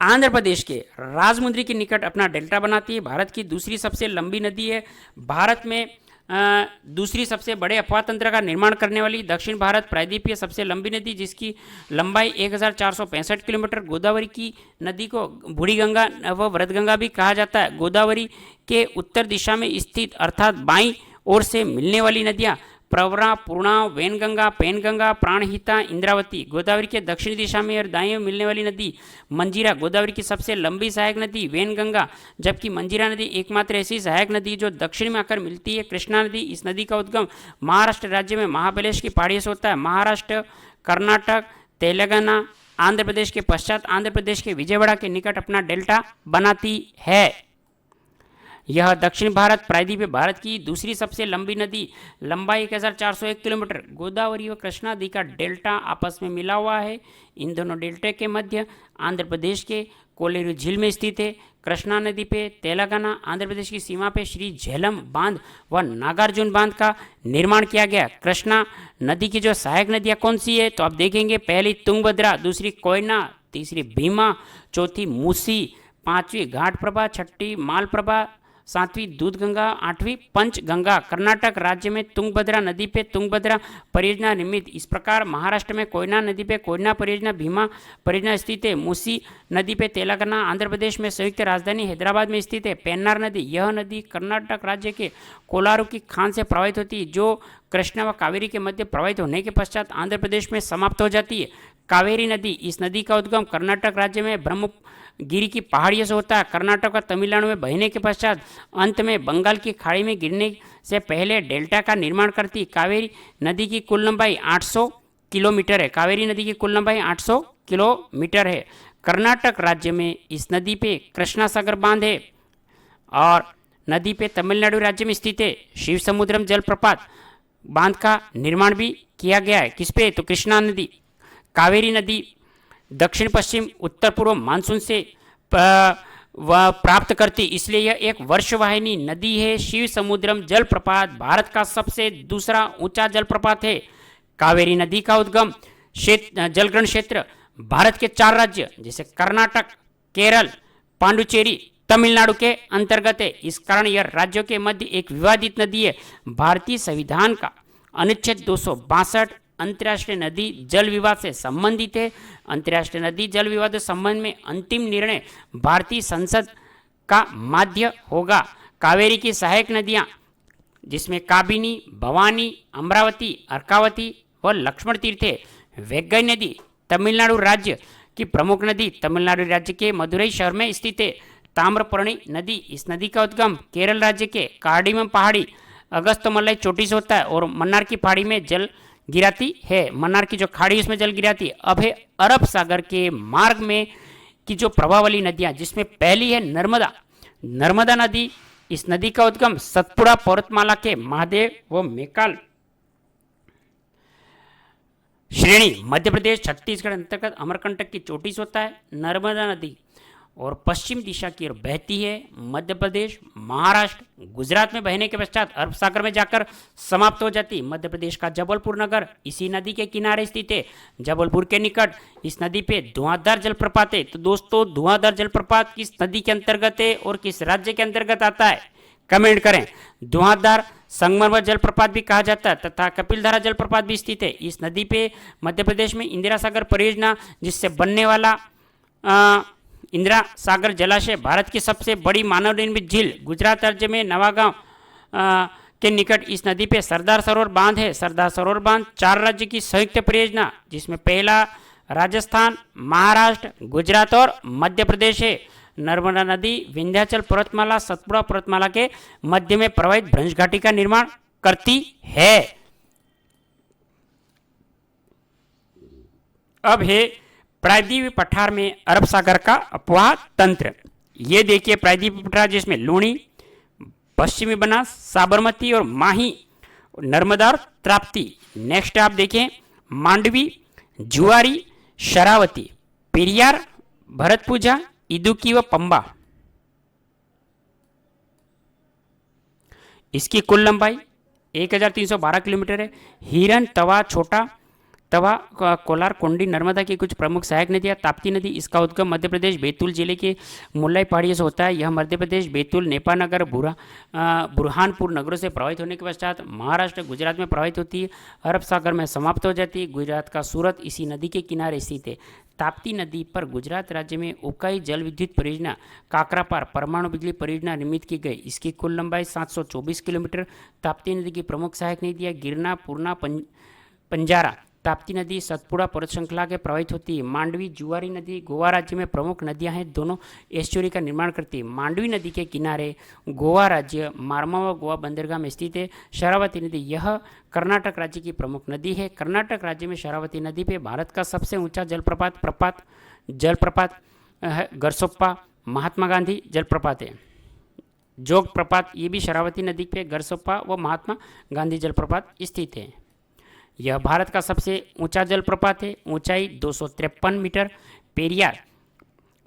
Speaker 1: आंध्र प्रदेश के राजमुंद्री के निकट अपना डेल्टा बनाती है। भारत की दूसरी सबसे लंबी नदी है। भारत में दूसरी सबसे बड़े अफवाह तंत्र का निर्माण करने वाली दक्षिण भारत प्रायद्वीपीय सबसे लंबी नदी जिसकी लंबाई 1465 किलोमीटर। गोदावरी की नदी को बूढ़ी गंगा व वृद्ध गंगा भी कहा जाता है। गोदावरी के उत्तर दिशा में स्थित अर्थात बाईं ओर से मिलने वाली नदियाँ प्रवरा, पूर्णा, वैनगंगा, पैनगंगा, प्राणहिता, इंद्रावती। गोदावरी के दक्षिणी दिशा में और दाएं ओर मिलने वाली नदी मंजीरा, गोदावरी की सबसे लंबी सहायक नदी वैनगंगा, जबकि मंजीरा नदी एकमात्र ऐसी सहायक नदी जो दक्षिण में आकर मिलती है। कृष्णा नदी, इस नदी का उद्गम महाराष्ट्र राज्य में महाबलेश्वर की पहाड़ियों से होता है। महाराष्ट्र, कर्नाटक, तेलंगाना, आंध्र प्रदेश के पश्चात आंध्र प्रदेश के विजयवाड़ा के निकट अपना डेल्टा बनाती है। यह दक्षिण भारत प्रायद्वीप भारत की दूसरी सबसे लंबी नदी, लंबाई 1401 किलोमीटर। गोदावरी और कृष्णा नदी का डेल्टा आपस में मिला हुआ है। इन दोनों डेल्टा के मध्य आंध्र प्रदेश के कोलेरू झील में स्थित है। कृष्णा नदी पे तेलंगाना आंध्र प्रदेश की सीमा पे श्री झेलम बांध व नागार्जुन बांध का निर्माण किया गया। कृष्णा नदी की जो सहायक नदियाँ कौन सी है तो आप देखेंगे, पहली तुंगभद्रा, दूसरी कोयना, तीसरी भीमा, चौथी मूसी, पांचवी घाट प्रभा, छठी मालप्रभा, सातवीं दूधगंगा, आठवीं पंचगंगा। कर्नाटक राज्य में तुंगभद्रा नदी पे तुंगभद्रा परियोजना निर्मित। इस प्रकार महाराष्ट्र में कोयना नदी पे कोयना परियोजना, भीमा परियोजना स्थित है। मूसी नदी पे तेलंगाना, आंध्र प्रदेश में संयुक्त राजधानी हैदराबाद में स्थित है। पेन्नार नदी, यह नदी कर्नाटक राज्य के कोलारू की खान से प्रवाहित होती है, जो कृष्णा व कावेरी के मध्य प्रवाहित होने के पश्चात आंध्र प्रदेश में समाप्त हो जाती है। कावेरी नदी, इस नदी का उद्गम कर्नाटक राज्य में ब्रह्मगिरी की पहाड़ियों से होता है। कर्नाटक और तमिलनाडु में बहने के पश्चात अंत में बंगाल की खाड़ी में गिरने से पहले डेल्टा का निर्माण करती। कावेरी नदी की कुल लंबाई 800 किलोमीटर है। कावेरी नदी की कुल लंबाई 800 किलोमीटर है। कर्नाटक राज्य में इस नदी पे कृष्णा सागर बांध है और नदी पे तमिलनाडु राज्य में स्थित है शिव समुद्रम जलप्रपात बांध का निर्माण भी किया गया है। किस पे तो कृष्णा नदी। कावेरी नदी दक्षिण पश्चिम उत्तर पूर्व मानसून से वह प्राप्त करती, इसलिए यह एक वर्षवाहिनी नदी है। शिव समुद्रम जलप्रपात भारत का सबसे दूसरा ऊंचा जलप्रपात है। कावेरी नदी का उद्गम जलग्रहण क्षेत्र भारत के 4 राज्य जैसे कर्नाटक, केरल, पांडुचेरी, तमिलनाडु के अंतर्गत है। इस कारण यह राज्यों के मध्य एक विवादित नदी है। भारतीय संविधान का अनुच्छेद 262 अंतर्राष्ट्रीय नदी जल विवाद से संबंधित है। अंतर्राष्ट्रीय नदी जल विवाद के संबंध में अंतिम निर्णय भारतीय संसद का माध्य होगा। कावेरी की सहायक नदियां जिसमें काबिनी, भवानी, अमरावती, अर्कावती व लक्ष्मण तीर्थ है। वैगई नदी तमिलनाडु राज्य की प्रमुख नदी, तमिलनाडु राज्य के मदुरई शहर में स्थित है। ताम्रपर्णी नदी, इस नदी का उद्गम केरल राज्य के कार्डिमम पहाड़ी अगस्तमलाई चोटी से होता है और मन्नार की पहाड़ी में जल गिराती है। मन्नार की जो खाड़ी उसमें जल गिराती है। अब है अरब सागर के मार्ग में की जो प्रवाह वाली नदियां, जिसमें पहली है नर्मदा। नर्मदा नदी, इस नदी का उद्गम सतपुड़ा पर्वतमाला के महादेव व मेकाल श्रेणी मध्य प्रदेश छत्तीसगढ़ अंतर्गत अमरकंटक की चोटी से होता है। नर्मदा नदी और पश्चिम दिशा की ओर बहती है। मध्य प्रदेश, महाराष्ट्र, गुजरात में बहने के पश्चात अरब सागर में जाकर समाप्त हो जाती। मध्य प्रदेश का जबलपुर नगर इसी नदी के किनारे स्थित है। जबलपुर के निकट इस नदी पे धुआंधार जलप्रपात है। तो दोस्तों, धुआंधार जलप्रपात किस नदी के अंतर्गत है और किस राज्य के अंतर्गत आता है, कमेंट करें। धुआंधार संगमरमर जलप्रपात भी कहा जाता है तथा कपिलधारा जलप्रपात भी स्थित है। इस नदी पे मध्य प्रदेश में इंदिरा सागर परियोजना, जिससे बनने वाला इंदिरा सागर जलाशय भारत की सबसे बड़ी मानव निर्मित झील, गुजरात राज्य में नवागांव के निकट इस नदी पे सरदार सरोवर बांध है। सरदार सरोवर बांध 4 राज्य की संयुक्त परियोजना, जिसमें पहला राजस्थान, महाराष्ट्र, गुजरात और मध्य प्रदेश है। नर्मदा नदी विंध्याचल पर्वतमाला, सतपुड़ा पर्वतमाला के मध्य में प्रवाहित भ्रंश घाटी का निर्माण करती है। अब है प्रायद्वीपीय पठार में अरब सागर का अपवाह तंत्र। ये देखिए प्रायद्वीपीय पठार, जिसमें लूणी, पश्चिमी बनास, साबरमती और माही, नर्मदा और ताप्ती। नेक्स्ट आप देखें मांडवी, जुआरी, शरावती, पेरियार, भरतपुजा, इदुक्की व पंबा। इसकी कुल लंबाई 1312 किलोमीटर है। हिरन, तवा, छोटा तवा, कोलार, कोंडी, नर्मदा की कुछ प्रमुख सहायक नदियाँ। ताप्ती नदी, इसका उद्गम मध्य प्रदेश बैतूल जिले के मुल्लाई पहाड़ियों से होता है। यह मध्य प्रदेश बैतूल, नेपानगर, बुरहानपुर नगरों से प्रभावित होने के पश्चात महाराष्ट्र, गुजरात में प्रभावित होती है। अरब सागर में समाप्त हो जाती है। गुजरात का सूरत इसी नदी के किनारे स्थित है। ताप्ती नदी पर गुजरात राज्य में उकाई जल विद्युत परियोजना काकरापार परमाणु बिजली परियोजना निर्मित की गई। इसकी कुल लंबाई 724 किलोमीटर। ताप्ती नदी की प्रमुख सहायक नदियाँ गिरना, पूर्णा, पंजारा। ताप्ती नदी सतपुड़ा पर्वत श्रृंखला के प्रवाहित होती है। मांडवी, जुआरी नदी गोवा राज्य में प्रमुख नदियां हैं, दोनों एस्चुरी का निर्माण करती है। मांडवी नदी के किनारे गोवा राज्य मारमावा गोवा बंदरगाह में स्थित है। शरावती नदी यह कर्नाटक राज्य की प्रमुख नदी है। कर्नाटक राज्य में शरावती नदी पे भारत का सबसे ऊंचा जलप्रपात गरसोप्पा महात्मा गांधी जलप्रपात है। जोग प्रपात ये भी शरावती नदी पे गरसोप्पा व महात्मा गांधी जलप्रपात स्थित है। यह भारत का सबसे ऊंचा जलप्रपात है, ऊंचाई 253 मीटर। पेरियार,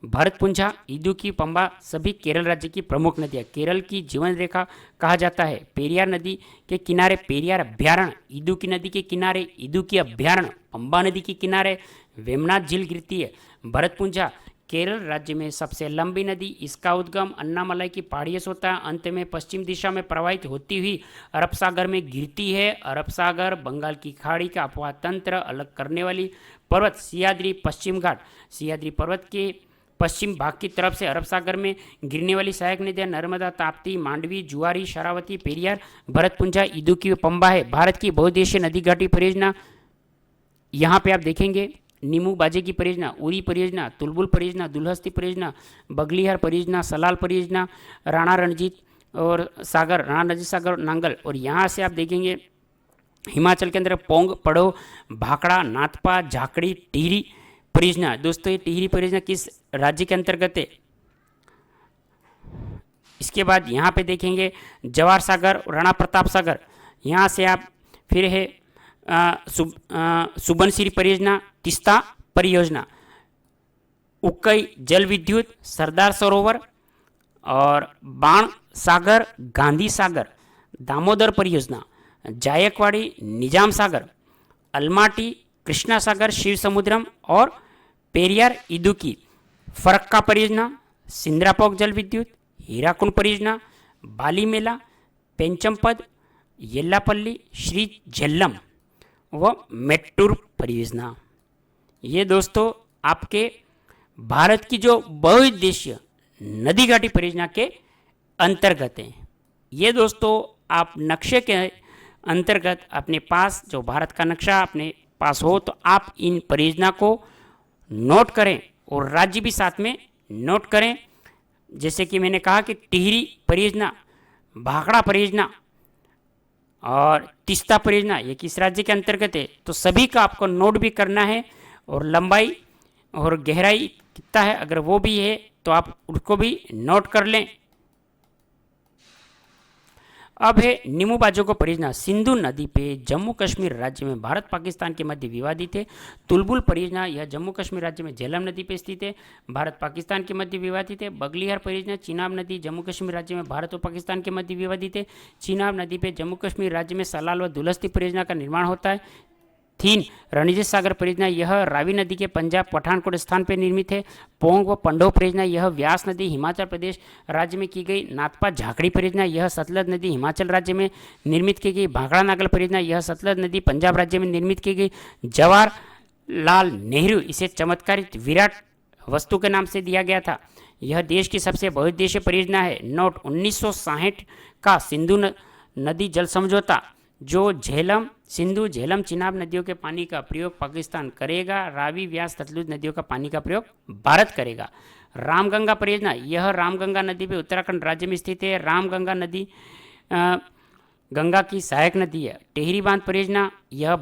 Speaker 1: भरतपुंझा, इदुक्की, पंबा सभी केरल राज्य की प्रमुख नदियाँ। केरल की जीवन रेखा कहा जाता है। पेरियार नदी के किनारे पेरियार अभ्यारण्य, इदुक्की नदी के किनारे इदुक्की अभ्यारण्य, पंबा नदी के किनारे वेमनाथ झील गिरती है। भरतपुंझा केरल राज्य में सबसे लंबी नदी। इसका उद्गम अन्नामलाई की पहाड़ियों से होता है, अंत में पश्चिम दिशा में प्रवाहित होती हुई अरब सागर में गिरती है। अरब सागर, बंगाल की खाड़ी का अपवाह तंत्र अलग करने वाली पर्वत सियाद्री पश्चिम घाट, सियाद्री पर्वत के पश्चिम भाग की तरफ से अरब सागर में गिरने वाली सहायक नदियाँ नर्मदा, ताप्ती, मांडवी, जुआरी, शरावती, पेरियार, भरतपुंझा, इदुक्की, पंबा है। भारत की बहुउद्देशीय नदी घाटी परियोजना यहाँ पे आप देखेंगे नीमू बाजे की परियोजना, उरी परियोजना, तुलबुल परियोजना, दुलहस्ती परियोजना, बगलीहर परियोजना, सलाल परियोजना, राणा रणजीत सागर नांगल। और यहाँ से आप देखेंगे हिमाचल के अंदर पोंग, पड़ो, भाखड़ा, नाथपा, झाकड़ी, टिहरी परियोजना। दोस्तों ये टिहरी परियोजना किस राज्य के अंतर्गत है? इसके बाद यहाँ पे देखेंगे जवाहर सागर, राणा प्रताप सागर। यहाँ से आप फिर है सुबनसिरी परियोजना, तिस्ता परियोजना, उक्कई जल विद्युत, सरदार सरोवर और बाण सागर, गांधी सागर, दामोदर परियोजना, जायकवाड़ी, निजाम सागर, अलमाटी, कृष्णा सागर, शिव समुद्रम और पेरियार इदुक्की, फरक्का परियोजना, सिंद्रापोक जल विद्युत, हीराकुंड परियोजना, बाली मेला, पेंचमपद, येल्लापल्ली, श्री झेल्लम व मेट्टूर परियोजना। ये दोस्तों आपके भारत की जो बहुउद्देशीय नदी घाटी परियोजना के अंतर्गत हैं। ये दोस्तों आप नक्शे के अंतर्गत अपने पास जो भारत का नक्शा अपने पास हो तो आप इन परियोजना को नोट करें और राज्य भी साथ में नोट करें। जैसे कि मैंने कहा कि टिहरी परियोजना, भाखड़ा परियोजना और तिस्ता परियोजना ये किस राज्य के अंतर्गत है, तो सभी का आपको नोट भी करना है। और लंबाई और गहराई कितना है अगर वो भी है तो आप उसको भी नोट कर लें। अब है नीमू बाजोगो परियोजना, सिंधु नदी पे जम्मू कश्मीर राज्य में भारत पाकिस्तान के मध्य विवादित है। तुलबुल परियोजना यह जम्मू कश्मीर राज्य में झेलम नदी पे स्थित है, भारत पाकिस्तान के मध्य विवादित है। बगलीहर परियोजना चिनाब नदी जम्मू कश्मीर राज्य में भारत और पाकिस्तान के मध्य विवादित है। चिनाब नदी पे जम्मू कश्मीर राज्य में सलाल व दुलहस्ती परियोजना का निर्माण होता है। थीन रणजीत सागर परियोजना यह रावी नदी के पंजाब पठानकोट स्थान पर निर्मित है। पोंग व पंडो परियोजना यह व्यास नदी हिमाचल प्रदेश राज्य में की गई। नाथपा झाकड़ी परियोजना यह सतलज नदी हिमाचल राज्य में निर्मित की गई। भाखड़ा नागल परियोजना यह सतलज नदी पंजाब राज्य में निर्मित की गई। जवाहरलाल नेहरू इसे चमत्कारित विराट वस्तु के नाम से दिया गया था। यह देश की सबसे बहुउद्देशीय परियोजना है। नोट 1960 का सिंधु नदी जल समझौता जो झेलम, सिंधु, झेलम, चिनाब नदियों के पानी का प्रयोग पाकिस्तान करेगा। रावी, व्यास, सतलुज नदियों का पानी का प्रयोग भारत करेगा। रामगंगा परियोजना यह रामगंगा नदी पे उत्तराखंड राज्य में स्थित है। रामगंगा नदी गंगा की सहायक नदी है। टिहरी बांध परियोजना यह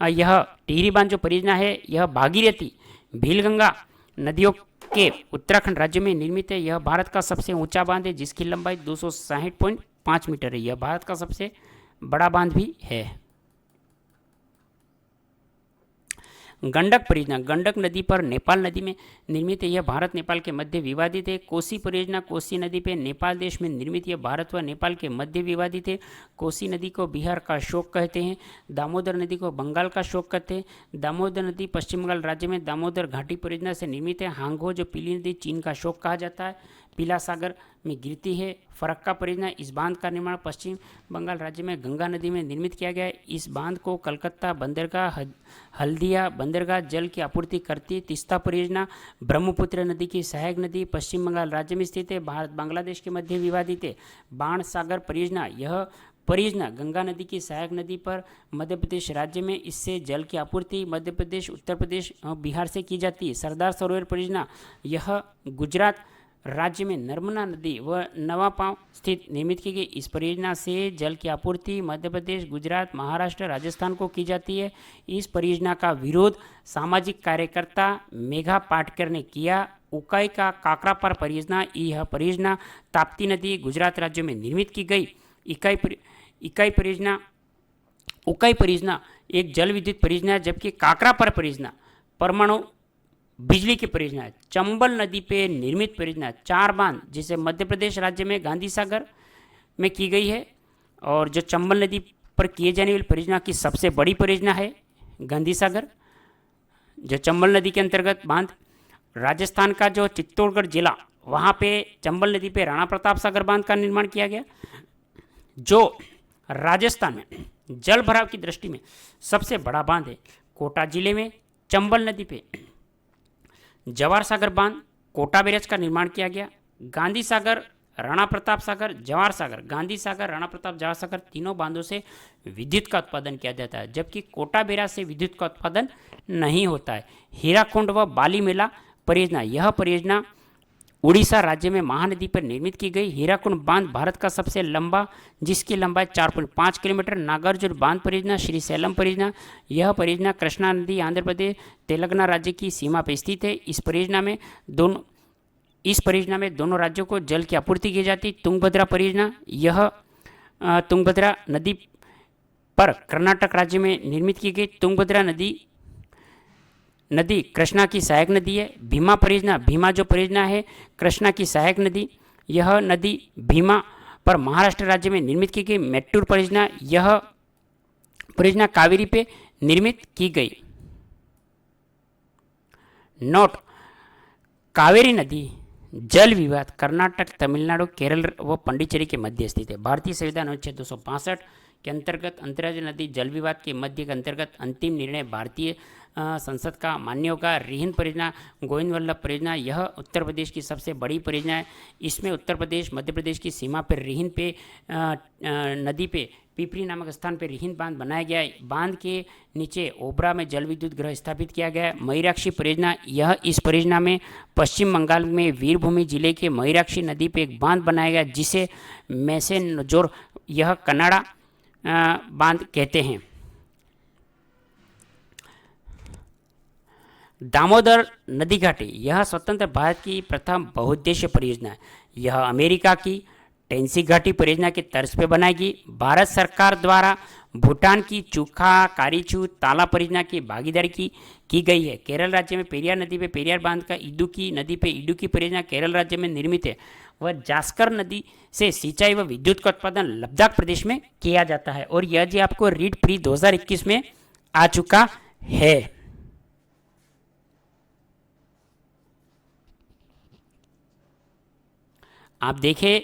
Speaker 1: यह टिहरी बांध जो परियोजना है यह भागीरथी, भीलगंगा नदियों के उत्तराखंड राज्य में निर्मित है। यह भारत का सबसे ऊंचा बांध है जिसकी लंबाई 260.5 मीटर है। यह भारत का सबसे बड़ा बांध भी है। गंडक परियोजना गंडक नदी पर नेपाल नदी में निर्मित है। यह भारत नेपाल के मध्य विवादित है। कोसी परियोजना कोसी नदी पे नेपाल देश में निर्मित यह भारत व नेपाल के मध्य विवादित है। कोसी नदी को बिहार का शोक कहते हैं। दामोदर नदी को बंगाल का शोक कहते हैं। दामोदर नदी पश्चिम बंगाल राज्य में दामोदर घाटी परियोजना से निर्मित है। हांगो जो पीली नदी चीन का शोक कहा जाता है। पीला सागर में गिरती है। फरक्का परियोजना, इस बांध का निर्माण पश्चिम बंगाल राज्य में गंगा नदी में निर्मित किया गया है। इस बांध को कलकत्ता बंदरगाह, हल्दिया बंदरगाह जल की आपूर्ति करती है। तीस्ता परियोजना, ब्रह्मपुत्र नदी की सहायक नदी, पश्चिम बंगाल राज्य में स्थित है, भारत बांग्लादेश के मध्य विवादित है। बाण सागर परियोजना, यह परियोजना गंगा नदी की सहायक नदी पर मध्य प्रदेश राज्य में, इससे जल की आपूर्ति मध्य प्रदेश, उत्तर प्रदेश और बिहार से की जाती है। सरदार सरोवर परियोजना, यह गुजरात राज्य में नर्मदा नदी व नवापांव स्थित निर्मित की गई। इस परियोजना से जल की आपूर्ति मध्य प्रदेश, गुजरात, महाराष्ट्र, राजस्थान को की जाती है। इस परियोजना का विरोध सामाजिक कार्यकर्ता मेघा पाटकर ने किया। उकाई का काकरापार परियोजना, यह परियोजना ताप्ती नदी गुजरात राज्य में निर्मित की गई। उकाई परियोजना एक जल विद्युत परियोजना है, जबकि काकरापार परियोजना परमाणु बिजली की परियोजना है। चंबल नदी पे निर्मित परियोजना, 4 बांध, जिसे मध्य प्रदेश राज्य में गांधी सागर में की गई है, और जो चंबल नदी पर किए जाने वाली परियोजना की सबसे बड़ी परियोजना है गांधी सागर, जो चंबल नदी के अंतर्गत बांध। राजस्थान का जो चित्तौड़गढ़ जिला, वहाँ पे चंबल नदी पे राणा प्रताप सागर बांध का निर्माण किया गया, जो राजस्थान में जल भराव की दृष्टि में सबसे बड़ा बांध है। कोटा जिले में चंबल नदी पे जवाहर सागर बांध, कोटा बैरेज का निर्माण किया गया। गांधी सागर, राणा प्रताप सागर, जवाहर सागर, गांधी सागर, राणा प्रताप, जवाहर सागर, तीनों बांधों से विद्युत का उत्पादन किया जाता है, जबकि कोटा बैराज से विद्युत का उत्पादन नहीं होता है। हीराकुंड व बालीमेला परियोजना, यह परियोजना उड़ीसा राज्य में महानदी पर निर्मित की गई। हीराकुंड बांध भारत का सबसे लंबा, जिसकी लंबाई 4.5 किलोमीटर। नागार्जुन बांध परियोजना, श्रीशैलम परियोजना, यह परियोजना कृष्णा नदी आंध्र प्रदेश तेलंगाना राज्य की सीमा पर स्थित है। इस परियोजना में दोनों राज्यों को जल की आपूर्ति की जाती। तुंगभद्रा परियोजना, यह तुंगभद्रा नदी पर कर्नाटक राज्य में निर्मित की गई। तुंगभद्रा नदी कृष्णा की सहायक नदी है। भीमा परियोजना, भीमा जो परियोजना है कृष्णा की सहायक नदी, यह नदी भीमा पर महाराष्ट्र राज्य में निर्मित की गई। मेट्टूर परियोजना, यह परियोजना कावेरी पे निर्मित की गई। नोट, कावेरी नदी जल विवाद कर्नाटक, तमिलनाडु, केरल व पांडिचेरी के मध्य स्थित है। भारतीय संविधान अनुच्छेद 265 के अंतर्गत अंतर्राज्यीय नदी जल विवाद के मध्य के अंतर्गत अंतिम निर्णय भारतीय संसद का मान्य होगा। रिहिंद परियोजना, गोविंद वल्लभ परियोजना, यह उत्तर प्रदेश की सबसे बड़ी परियोजना है। इसमें उत्तर प्रदेश मध्य प्रदेश की सीमा पर रिहिंद पे नदी पे पिपरी नामक स्थान पर रिहिंद बांध बनाया गया है। बांध के नीचे ओबरा में जल विद्युत गृह स्थापित किया गया है। मयूराक्षी परियोजना, यह इस परियोजना में पश्चिम बंगाल में वीरभूमि जिले के मयूराक्षी नदी पे एक बांध बनाया गया, जिसे मैसेनजोर, यह कन्नाडा बांध कहते हैं। दामोदर नदी घाटी, यह स्वतंत्र भारत की प्रथम बहुउद्देश्य परियोजना है। यह अमेरिका की टेंसी घाटी परियोजना की तर्ज पे बनाएगी। भारत सरकार द्वारा भूटान की चूखा कारीचू ताला परियोजना की भागीदारी की गई है। केरल राज्य में पेरियार नदी पे पेरियार बांध का इडुक्की नदी पे इडुक्की परियोजना केरल राज्य में निर्मित है। वह जास्कर नदी से सिंचाई व विद्युत का उत्पादन लद्दाख प्रदेश में किया जाता है। और यह जी आपको रीड प्री 2021 में आ चुका है। आप देखें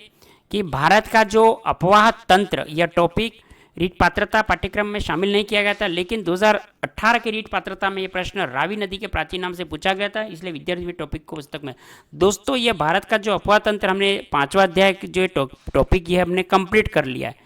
Speaker 1: कि भारत का जो अफवाह तंत्र, यह टॉपिक रीट पात्रता पाठ्यक्रम में शामिल नहीं किया गया था, लेकिन 2018 के रीट पात्रता में यह प्रश्न रावी नदी के प्राचीन नाम से पूछा गया था, इसलिए विद्यार्थी टॉपिक को पुस्तक में। दोस्तों, यह भारत का जो अफवाह तंत्र, हमने 5वां अध्याय जो टॉपिक ये हमने कंप्लीट कर लिया है।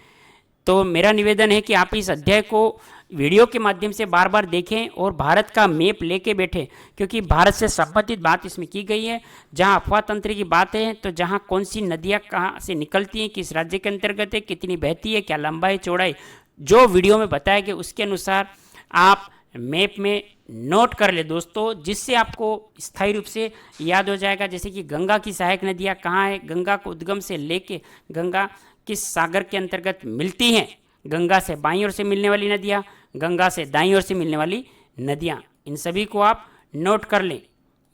Speaker 1: तो मेरा निवेदन है कि आप इस अध्याय को वीडियो के माध्यम से बार बार देखें और भारत का मैप लेके बैठें, क्योंकि भारत से संबंधित बात इसमें की गई है। जहां अफवाह तंत्र की बात है, तो जहां कौन सी नदियां कहां से निकलती हैं, किस राज्य के अंतर्गत है, कितनी बहती है, क्या लंबाई चौड़ाई, जो वीडियो में बताया गया उसके अनुसार आप मैप में नोट कर ले दोस्तों, जिससे आपको स्थायी रूप से याद हो जाएगा। जैसे कि गंगा की सहायक नदियाँ कहाँ है, गंगा को उद्गम से लेके गंगा किस सागर के अंतर्गत मिलती हैं, गंगा से बाईं ओर से मिलने वाली नदियाँ, गंगा से दाईं ओर से मिलने वाली नदियाँ, इन सभी को आप नोट कर लें।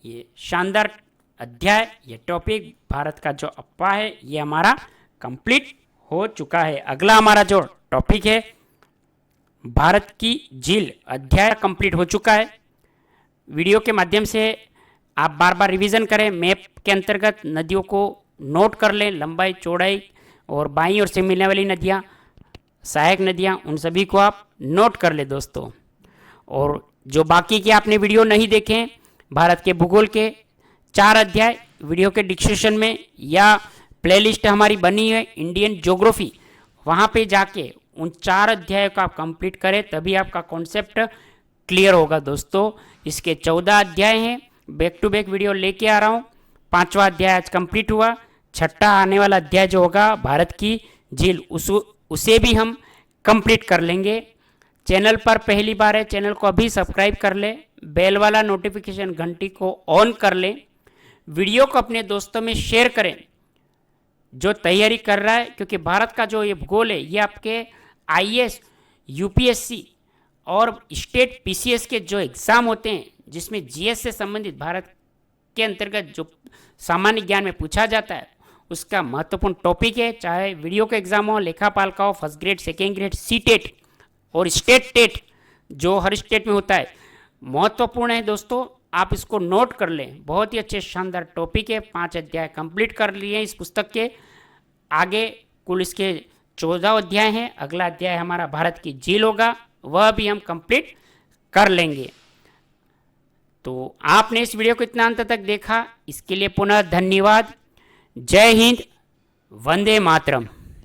Speaker 1: ये शानदार अध्याय, ये टॉपिक भारत का जो अफवाह है, ये हमारा कंप्लीट हो चुका है। अगला हमारा जो टॉपिक है भारत की झील, अध्याय कंप्लीट हो चुका है। वीडियो के माध्यम से आप बार बार रिवीजन करें। मैप के अंतर्गत नदियों को नोट कर लें, लंबाई चौड़ाई और बाईं ओर से मिलने वाली नदियाँ, सहायक नदियाँ, उन सभी को आप नोट कर लें दोस्तों। और जो बाकी के आपने वीडियो नहीं देखे भारत के भूगोल के 4 अध्याय, वीडियो के डिस्क्रिप्शन में या प्लेलिस्ट हमारी बनी है इंडियन ज्योग्राफी, वहाँ पे जाके उन 4 अध्यायों का आप कंप्लीट करें, तभी आपका कॉन्सेप्ट क्लियर होगा दोस्तों। इसके 14 अध्याय हैं, बैक टू बैक वीडियो लेके आ रहा हूँ। 5वां अध्याय आज कंप्लीट हुआ, 6ठा आने वाला अध्याय जो होगा भारत की झील, उसे भी हम कंप्लीट कर लेंगे। चैनल पर पहली बार है, चैनल को अभी सब्सक्राइब कर ले, बेल वाला नोटिफिकेशन घंटी को ऑन कर लें, वीडियो को अपने दोस्तों में शेयर करें जो तैयारी कर रहा है, क्योंकि भारत का जो ये भूगोल है ये आपके आईएएस, यूपीएससी और स्टेट पीसीएस के जो एग्ज़ाम होते हैं जिसमें जीएस से संबंधित भारत के अंतर्गत जो सामान्य ज्ञान में पूछा जाता है उसका महत्वपूर्ण टॉपिक है। चाहे वीडियो का एग्ज़ाम हो, लेखापाल का हो, first grade, second grade, CTET और स्टेट टेट जो हर स्टेट में होता है, महत्वपूर्ण है दोस्तों। आप इसको नोट कर लें, बहुत ही अच्छे शानदार टॉपिक है। 5 अध्याय कंप्लीट कर लिए इस पुस्तक के, आगे कुल इसके 14 अध्याय हैं। अगला अध्याय हमारा भारत की झील होगा, वह भी हम कंप्लीट कर लेंगे। तो आपने इस वीडियो को इतना अंत तक देखा, इसके लिए पुनः धन्यवाद। जय हिंद, वंदे मातरम।